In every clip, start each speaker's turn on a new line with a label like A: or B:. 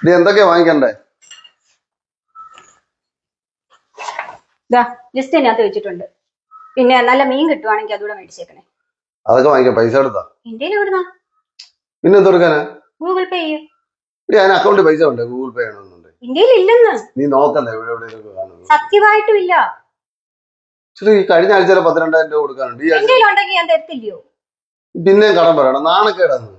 A: ഇത് എന്തൊക്കെയാ വാങ്ങിക്കണ്ടേ?
B: ലിസ്റ്റ് അതിനകത്ത് വെച്ചിട്ടുണ്ട്. പിന്നെ നല്ല മീൻ കിട്ടുവാണെങ്കിൽ അതുകൂടെ മേടിച്ചേക്കണേ.
A: അതൊക്കെ വാങ്ങിക്കാം. പൈസ എടുത്താ
B: എന്തേലും എവിടുന്നാ?
A: പിന്നെ എന്തെടുക്കാനാ?
B: ഗൂഗിൾ പേ ചെയ്യും.
A: ഞാൻ അക്കൗണ്ടിൽ പൈസ ഉണ്ട്. ഗൂഗിൾ പേ ചെയ്യണമെന്നുണ്ട്.
B: ഇന്ത്യയിൽ ഇല്ലെന്ന്.
A: നീ നോക്കണ്ടേ എവിടെ എവിടെയൊക്കെ കാണുന്നു?
B: സത്യമായിട്ടും ഇല്ല.
A: ശരി, കഴിഞ്ഞ ആഴ്ച 12,000 രൂപ കൊടുക്കാനുണ്ട്. ഈ ആഴ്ച
B: ഉണ്ടെങ്കിൽ ഞാൻ തരത്തില്ലയോ?
A: പിന്നെ കടം പറയണം. നാണക്കേടാന്ന്.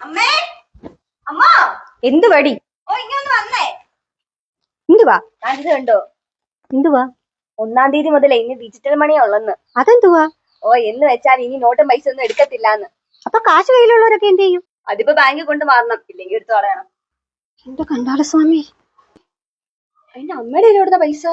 B: അമ്മേ, അമ്മ എന്ത് വടി? എന്തുവാ ഇത് കണ്ടോ? എന്തുവാ? 1-ാം തീയതി മുതലേ ഇനി ഡിജിറ്റൽ മണിയാ ഉള്ളെന്ന്. അതെന്തുവാ? എന്ന് വെച്ചാൽ ഇനി നോട്ടും പൈസ ഒന്നും എടുക്കത്തില്ലാന്ന്. അപ്പൊ കാശ് കയ്യിലുള്ളവരൊക്കെ എന്ത് ചെയ്യും? അതിപ്പോ ബാങ്കിൽ കൊണ്ട് മാറണം, ഇല്ലെങ്കിൽ എടുത്തു കളയണം. എന്റെ കണ്ടാല സ്വാമി, അതിന്റെ അമ്മയുടെ എവിടുന്ന പൈസ?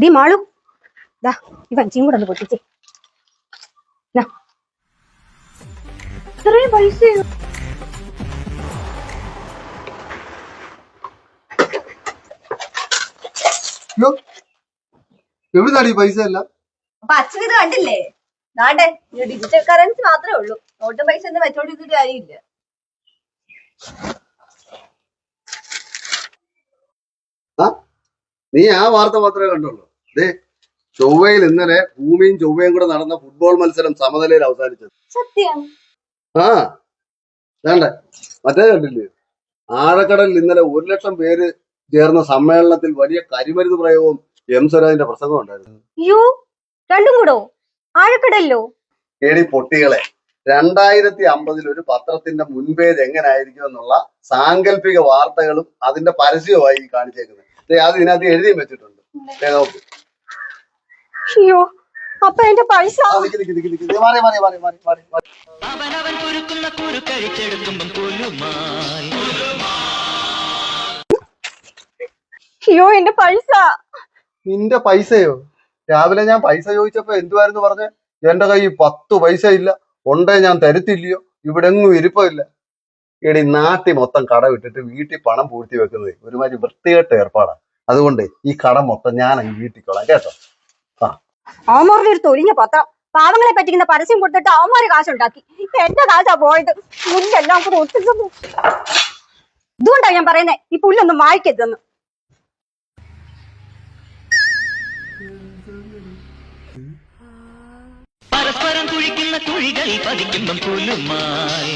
B: ദീ മാളു, ഈ വഞ്ചിയും കൂടെ ഒന്ന് പൊട്ടിച്ചേ. ഇത്രയും പൈസ
A: എവിടുന്നാണ് ഈ പൈസ എല്ലാം?
B: അപ്പൊ അച്ഛൻ ഇത് കണ്ടില്ലേ? നാട്ടെ ഡിജിറ്റൽ കറൻസി മാത്രമേ ഉള്ളൂ. നോട്ടും പൈസ ഒന്നും വെച്ചോണ്ടിരുന്നിട്ട് കാര്യമില്ല.
A: നീ ആ വാർത്ത മാത്രമേ കണ്ടുള്ളൂ. അതെ, ചൊവ്വയിൽ ഇന്നലെ ഭൂമിയും ചൊവ്വയും കൂടെ നടന്ന ഫുട്ബോൾ മത്സരം സമനിലയിൽ അവസാനിച്ചത്.
B: സത്യം?
A: ആ വേണ്ട, മറ്റേ കണ്ടില്ലേ? ആഴക്കടലിൽ ഇന്നലെ 1,00,000 പേര് ചേർന്ന സമ്മേളനത്തിൽ വലിയ കരിമരുന്ന് പ്രയോഗവും എം സ്വരാജിന്റെ പ്രസംഗം ഉണ്ടായിരുന്നു.
B: രണ്ടും കൂടോ? ആഴക്കടലിലോ?
A: ഏടി പൊട്ടികളെ, 2050 ഒരു പത്രത്തിന്റെ മുൻപേജ് എങ്ങനായിരിക്കും എന്നുള്ള സാങ്കല്പിക വാർത്തകളും അതിന്റെ പരസ്യവുമായി കാണിച്ചേക്കുന്നത്. അത് ഇതിനകത്ത് എഴുതിയും വെച്ചിട്ടുണ്ട്. നോക്ക്.
B: അപ്പൊ എന്റെ പൈസ എന്റെ പൈസ.
A: നിന്റെ പൈസയോ? രാവിലെ ഞാൻ പൈസ ചോദിച്ചപ്പോ എന്തുവായിരുന്നു പറഞ്ഞേ? എന്റെ കയ്യിൽ 10 പൈസ ഇല്ല, ഉണ്ടേ ഞാൻ തരത്തില്ലയോ, ഇവിടെ എങ്ങും ഇരിപ്പില്ല. എടി, നാട്ടിൽ മൊത്തം കടവിട്ടിട്ട് വീട്ടിൽ പണം പൂഴ്ത്തി വെക്കുന്നത് ഒരുമാതിരി വൃത്തികെട്ട ഏർപ്പാടാണ്. അതുകൊണ്ട് ഈ കടം മൊത്തം ഞാൻ അങ്ങ് വീട്ടിക്കോളാം, കേട്ടോ?
B: അവന്മാരുടെ ഒരു തൊലിഞ്ഞ പത്രം പാവങ്ങളെ പറ്റിക്കുന്ന പരസ്യം കൊടുത്തിട്ട് അവന്മാര് കാശുണ്ടാക്കി. എന്റെ കാശാ പോയത്. പുല്ലെല്ലാം കൂടെ ഒത്തിരി. ഇതുകൊണ്ടാ ഞാൻ പറയുന്നേ, ഈ പുല്ലൊന്നും വായിക്കരുതെന്ന്.
C: പരസ്പരം കുഴിക്കുന്ന കുഴികൾ പതിക്കുമ്പം പുല്ലുമായി